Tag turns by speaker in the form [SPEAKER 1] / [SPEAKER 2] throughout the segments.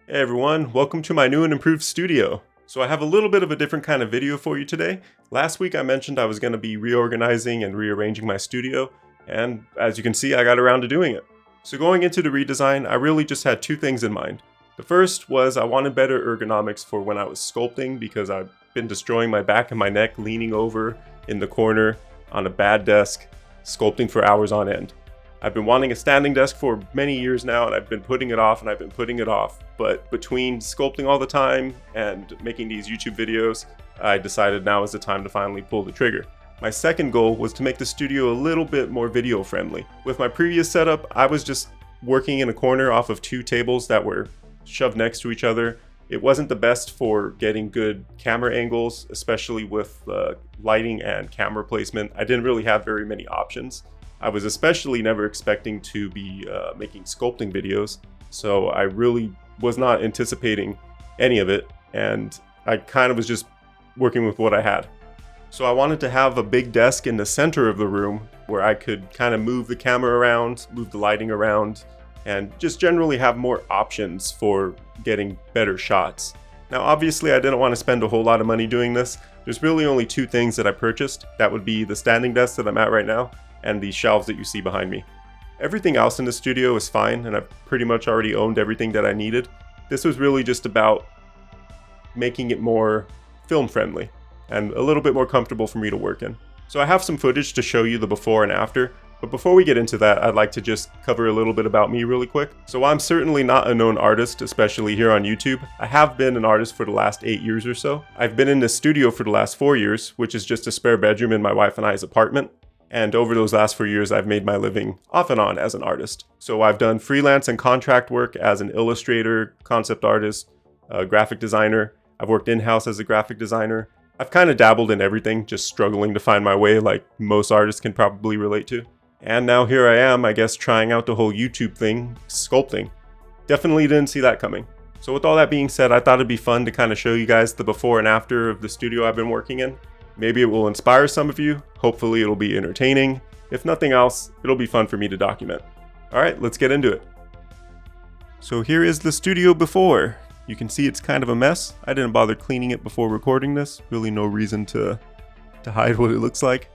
[SPEAKER 1] Hey everyone, welcome to my new and improved studio. So I have a little bit of a different kind of video for you today. Last week I mentioned I was going to be reorganizing and rearranging my studio, and as you can see I got around to doing it. So going into the redesign, I really just had two things in mind. The first was I wanted better ergonomics for when I was sculpting because I've been destroying my back and my neck leaning over in the corner on a bad desk, sculpting for hours on end. I've been wanting a standing desk for many years now, and I've been putting it off, but between sculpting all the time and making these YouTube videos, I decided now is the time to finally pull the trigger. My second goal was to make the studio a little bit more video friendly. With my previous setup, I was just working in a corner off of two tables that were shoved next to each other. It wasn't the best for getting good camera angles, especially with lighting and camera placement. I didn't really have very many options. I was especially never expecting to be making sculpting videos, so I really was not anticipating any of it, and I kind of was just working with what I had. So I wanted to have a big desk in the center of the room where I could kind of move the camera around, move the lighting around, and just generally have more options for getting better shots. Now obviously I didn't want to spend a whole lot of money doing this. There's really only two things that I purchased. That would be the standing desk that I'm at right now, and the shelves that you see behind me. Everything else in the studio is fine, and I've pretty much already owned everything that I needed. This was really just about making it more film friendly and a little bit more comfortable for me to work in. So I have some footage to show you the before and after, but before we get into that, I'd like to just cover a little bit about me really quick. So I'm certainly not a known artist, especially here on YouTube. I have been an artist for the last 8 years or so. I've been in this studio for the last 4 years, which is just a spare bedroom in my wife and I's apartment. And over those last 4 years, I've made my living off and on as an artist. So I've done freelance and contract work as an illustrator, concept artist, graphic designer. I've worked in-house as a graphic designer. I've kind of dabbled in everything, just struggling to find my way like most artists can probably relate to. And now here I am, I guess, trying out the whole YouTube thing, sculpting. Definitely didn't see that coming. So with all that being said, I thought it'd be fun to kind of show you guys the before and after of the studio I've been working in. Maybe it will inspire some of you. Hopefully it'll be entertaining. If nothing else, it'll be fun for me to document. All right, let's get into it. So here is the studio before. You can see it's kind of a mess. I didn't bother cleaning it before recording this. Really no reason to hide what it looks like.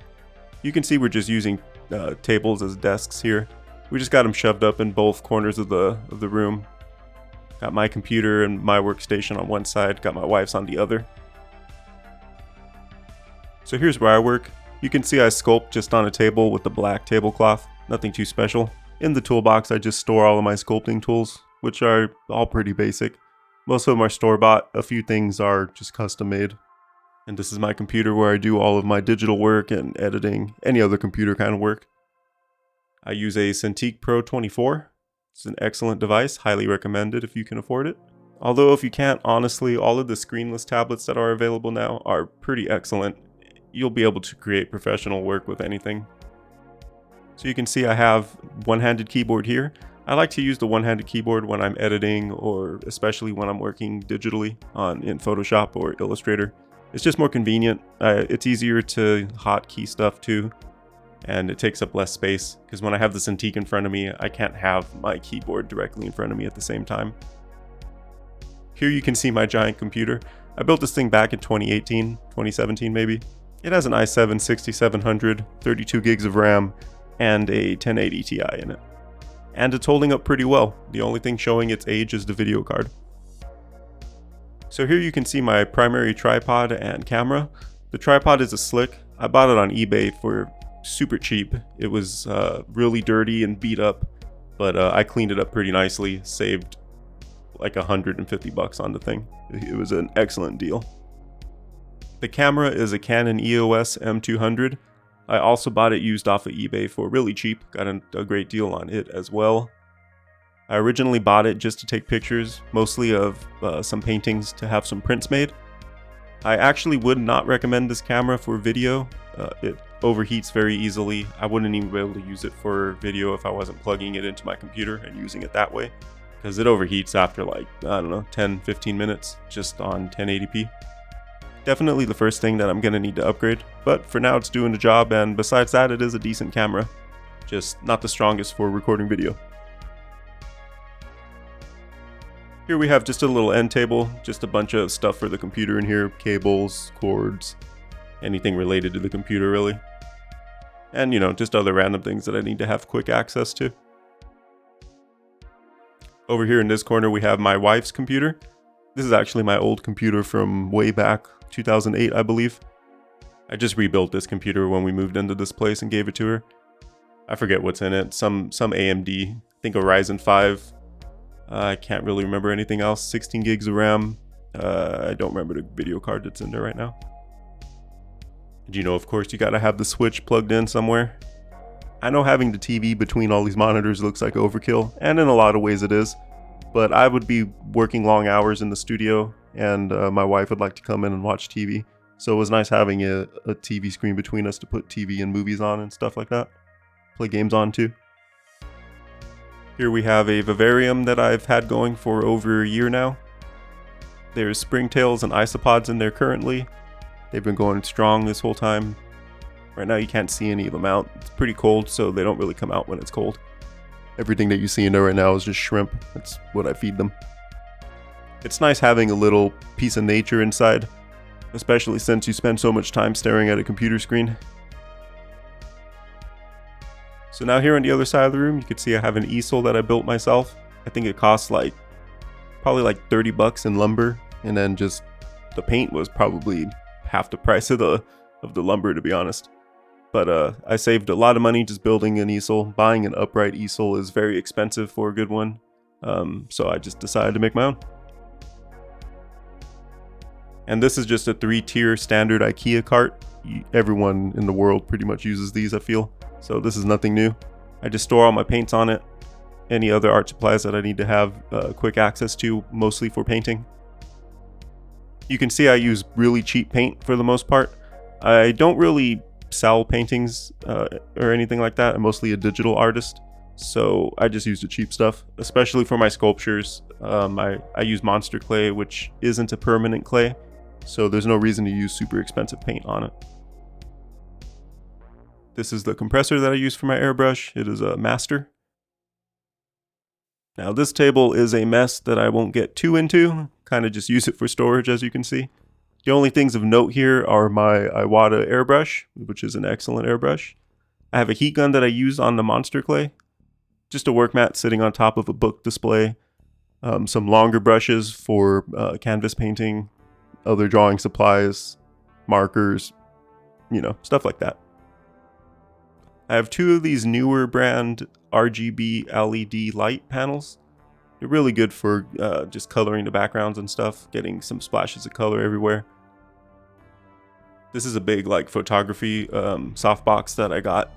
[SPEAKER 1] You can see we're just using tables as desks here. We just got them shoved up in both corners of the room. Got my computer and my workstation on one side, got my wife's on the other. So here's where I work. You can see I sculpt just on a table with the black tablecloth. Nothing too special. In the toolbox I just store all of my sculpting tools, which are all pretty basic. Most of them are store-bought, a few things are just custom made. And this is my computer where I do all of my digital work and editing, any other computer kind of work. I use a Cintiq Pro 24. It's an excellent device, highly recommended if you can afford it. Although if you can't, honestly, all of the screenless tablets that are available now are pretty excellent. You'll be able to create professional work with anything. So you can see I have one-handed keyboard here. I like to use the one-handed keyboard when I'm editing, or especially when I'm working digitally in Photoshop or Illustrator. It's just more convenient. It's easier to hotkey stuff too, and it takes up less space because when I have the Cintiq in front of me, I can't have my keyboard directly in front of me at the same time. Here you can see my giant computer. I built this thing back in 2018, 2017 maybe. It has an i7 6700, 32 gigs of RAM, and a 1080 Ti in it. And it's holding up pretty well. The only thing showing its age is the video card. So here you can see my primary tripod and camera. The tripod is a Slick. I bought it on eBay for super cheap. It was really dirty and beat up, but I cleaned it up pretty nicely, saved like $150 on the thing. It was an excellent deal. The camera is a Canon EOS M200. I also bought it used off of eBay for really cheap, got a great deal on it as well. I originally bought it just to take pictures, mostly of some paintings to have some prints made. I actually would not recommend this camera for video. It overheats very easily. I wouldn't even be able to use it for video if I wasn't plugging it into my computer and using it that way, because it overheats after like, I don't know, 10-15 minutes just on 1080p. Definitely the first thing that I'm going to need to upgrade, but for now it's doing the job, and besides that it is a decent camera, just not the strongest for recording video. Here we have just a little end table, just a bunch of stuff for the computer in here, cables, cords, anything related to the computer really. And just other random things that I need to have quick access to. Over here in this corner we have my wife's computer. This is actually my old computer from way back, 2008 I believe. I just rebuilt this computer when we moved into this place and gave it to her. I forget what's in it, some AMD, I think a Ryzen 5. I can't really remember anything else. 16 gigs of RAM. I don't remember the video card that's in there right now. And of course, you gotta have the switch plugged in somewhere. I know having the TV between all these monitors looks like overkill, and in a lot of ways it is. But I would be working long hours in the studio, and my wife would like to come in and watch TV. So it was nice having a TV screen between us to put TV and movies on and stuff like that. Play games on too. Here we have a vivarium that I've had going for over a year now. There's springtails and isopods in there currently. They've been going strong this whole time. Right now you can't see any of them out. It's pretty cold, so they don't really come out when it's cold. Everything that you see in there right now is just shrimp. That's what I feed them. It's nice having a little piece of nature inside, especially since you spend so much time staring at a computer screen. So now here on the other side of the room, you can see I have an easel that I built myself. I think it costs probably like 30 bucks in lumber, and then just the paint was probably half the price of the lumber, to be honest. But I saved a lot of money just building an easel. Buying an upright easel is very expensive for a good one, so I just decided to make my own. And this is just a 3-tier standard IKEA cart. Everyone in the world pretty much uses these, I feel. So this is nothing new. I just store all my paints on it. Any other art supplies that I need to have quick access to, mostly for painting. You can see I use really cheap paint for the most part. I don't really sell paintings or anything like that. I'm mostly a digital artist, so I just use the cheap stuff, especially for my sculptures. I use monster clay, which isn't a permanent clay, so there's no reason to use super expensive paint on it. This is the compressor that I use for my airbrush. It is a master. Now this table is a mess that I won't get too into, kind of just use it for storage, as you can see. The only things of note here are my Iwata airbrush, which is an excellent airbrush. I have a heat gun that I use on the monster clay. Just a work mat sitting on top of a book display. Some longer brushes for canvas painting, other drawing supplies, markers, stuff like that. I have 2 of these newer brand RGB LED light panels. They're really good for just coloring the backgrounds and stuff, getting some splashes of color everywhere. This is a big photography softbox that I got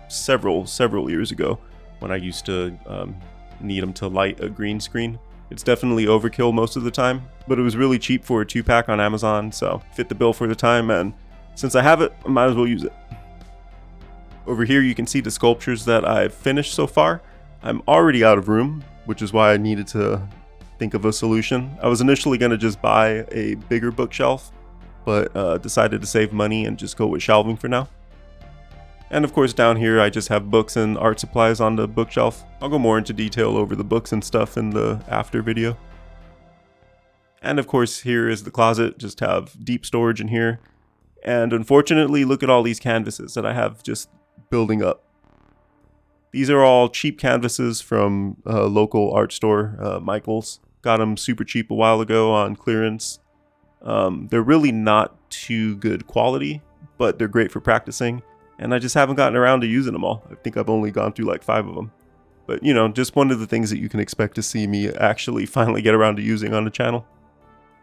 [SPEAKER 1] several years ago when I used to need them to light a green screen. It's definitely overkill most of the time, but it was really cheap for a 2-pack on Amazon, so fit the bill for the time, and since I have it, I might as well use it. Over here you can see the sculptures that I've finished so far. I'm already out of room, which is why I needed to think of a solution. I was initially going to just buy a bigger bookshelf, but decided to save money and just go with shelving for now. And of course down here I just have books and art supplies on the bookshelf. I'll go more into detail over the books and stuff in the after video. And of course here is the closet, just have deep storage in here. And unfortunately, look at all these canvases that I have just building up. These are all cheap canvases from a local art store, Michael's. Got them super cheap a while ago on clearance. They're really not too good quality, but they're great for practicing. And I just haven't gotten around to using them all. I think I've only gone through 5 of them. But just one of the things that you can expect to see me actually finally get around to using on the channel.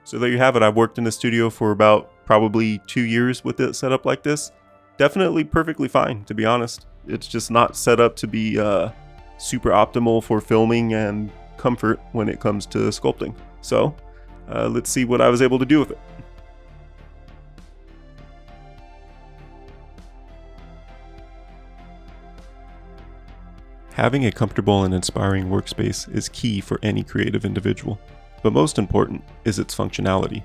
[SPEAKER 1] So there you have it. I've worked in the studio for about probably 2 years with it set up like this. Definitely perfectly fine, to be honest. It's just not set up to be super optimal for filming and comfort when it comes to sculpting. So let's see what I was able to do with it. Having a comfortable and inspiring workspace is key for any creative individual, but most important is its functionality.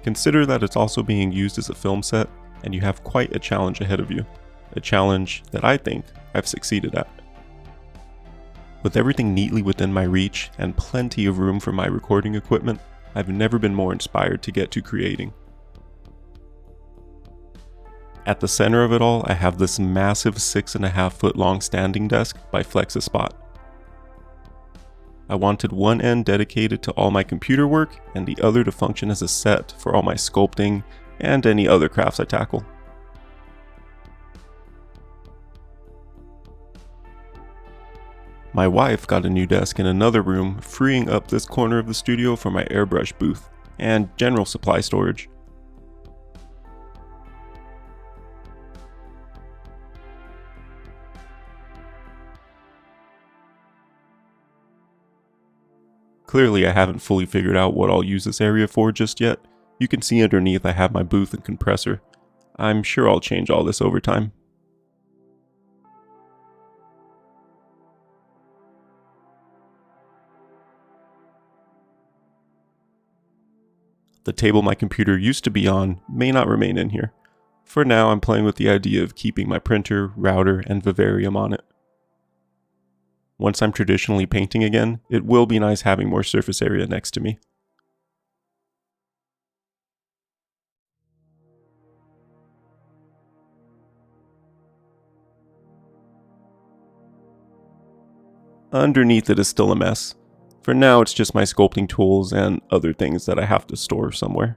[SPEAKER 1] Consider that it's also being used as a film set, and you have quite a challenge ahead of you. A challenge that I think I've succeeded at. With everything neatly within my reach and plenty of room for my recording equipment, I've never been more inspired to get to creating. At the center of it all, I have this massive 6.5 foot long standing desk by Flex-A-Spot. I wanted one end dedicated to all my computer work and the other to function as a set for all my sculpting and any other crafts I tackle. My wife got a new desk in another room, freeing up this corner of the studio for my airbrush booth and general supply storage. Clearly, I haven't fully figured out what I'll use this area for just yet. You can see underneath I have my booth and compressor. I'm sure I'll change all this over time. The table my computer used to be on may not remain in here. For now, I'm playing with the idea of keeping my printer, router, and vivarium on it. Once I'm traditionally painting again, it will be nice having more surface area next to me. Underneath it is still a mess. For now, it's just my sculpting tools and other things that I have to store somewhere.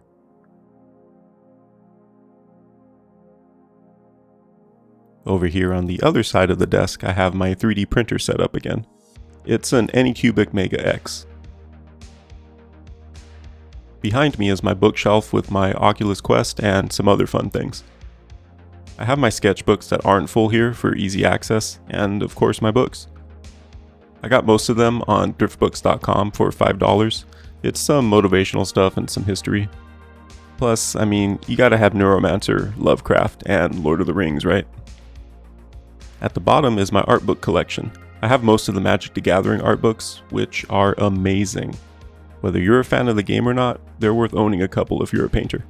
[SPEAKER 1] Over here on the other side of the desk, I have my 3D printer set up again. It's an Anycubic Mega X. Behind me is my bookshelf with my Oculus Quest and some other fun things. I have my sketchbooks that aren't full here for easy access, and of course my books. I got most of them on thriftbooks.com for $5. It's some motivational stuff and some history. Plus, I mean, you gotta have Neuromancer, Lovecraft, and Lord of the Rings, right? At the bottom is my art book collection. I have most of the Magic the Gathering art books, which are amazing. Whether you're a fan of the game or not, they're worth owning a couple if you're a painter.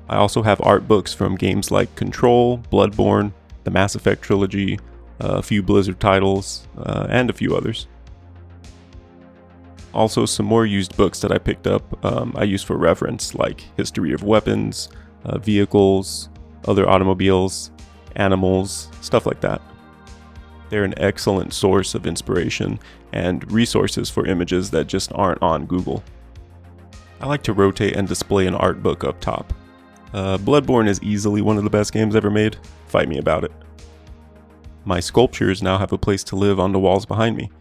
[SPEAKER 1] I also have art books from games like Control, Bloodborne, the Mass Effect trilogy, a few Blizzard titles, and a few others. Also some more used books that I picked up I use for reference, like History of Weapons, Vehicles, Other Automobiles, Animals, stuff like that. They're an excellent source of inspiration and resources for images that just aren't on Google. I like to rotate and display an art book up top. Bloodborne is easily one of the best games ever made. Fight me about it. My sculptures now have a place to live on the walls behind me.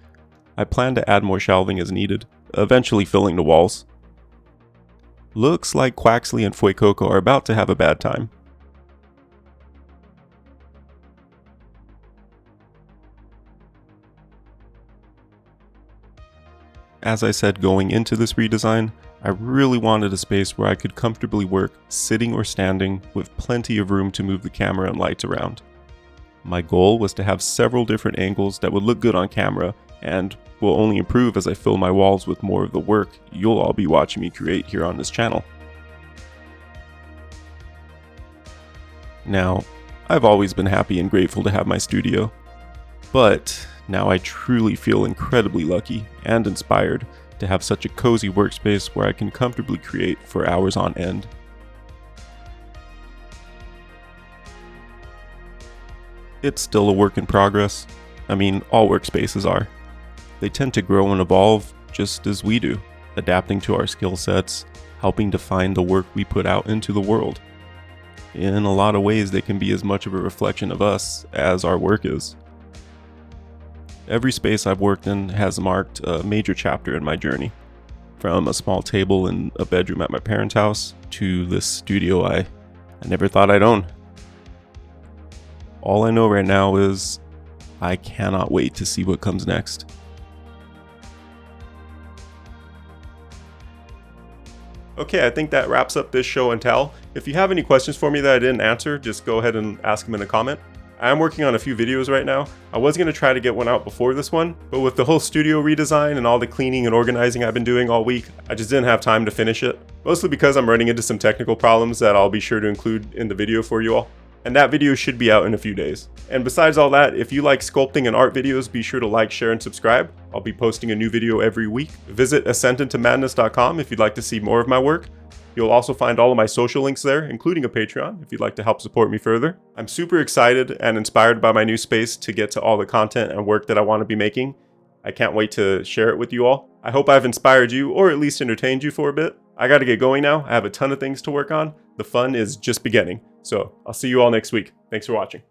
[SPEAKER 1] I plan to add more shelving as needed, eventually filling the walls. Looks like Quaxley and Fuecoco are about to have a bad time. As I said going into this redesign, I really wanted a space where I could comfortably work sitting or standing with plenty of room to move the camera and lights around. My goal was to have several different angles that would look good on camera and will only improve as I fill my walls with more of the work you'll all be watching me create here on this channel. Now, I've always been happy and grateful to have my studio, but now I truly feel incredibly lucky and inspired to have such a cozy workspace where I can comfortably create for hours on end. It's still a work in progress. I mean, all workspaces are. They tend to grow and evolve just as we do, adapting to our skill sets, helping define the work we put out into the world. In a lot of ways, they can be as much of a reflection of us as our work is. Every space I've worked in has marked a major chapter in my journey. From a small table in a bedroom at my parents' house to this studio I never thought I'd own. All I know right now is I cannot wait to see what comes next. Okay, I think that wraps up this show and tell. If you have any questions for me that I didn't answer, just go ahead and ask them in a comment. I am working on a few videos right now. I was going to try to get one out before this one, but with the whole studio redesign and all the cleaning and organizing I've been doing all week, I just didn't have time to finish it. Mostly because I'm running into some technical problems that I'll be sure to include in the video for you all. and that video should be out in a few days. And besides all that, if you like sculpting and art videos, be sure to like, share, and subscribe. I'll be posting a new video every week. Visit ascentintomadness.com if you'd like to see more of my work. You'll also find all of my social links there, including a Patreon, if you'd like to help support me further. I'm super excited and inspired by my new space to get to all the content and work that I want to be making. I can't wait to share it with you all. I hope I've inspired you, or at least entertained you for a bit. I gotta get going now. I have a ton of things to work on. The fun is just beginning. So I'll see you all next week. Thanks for watching.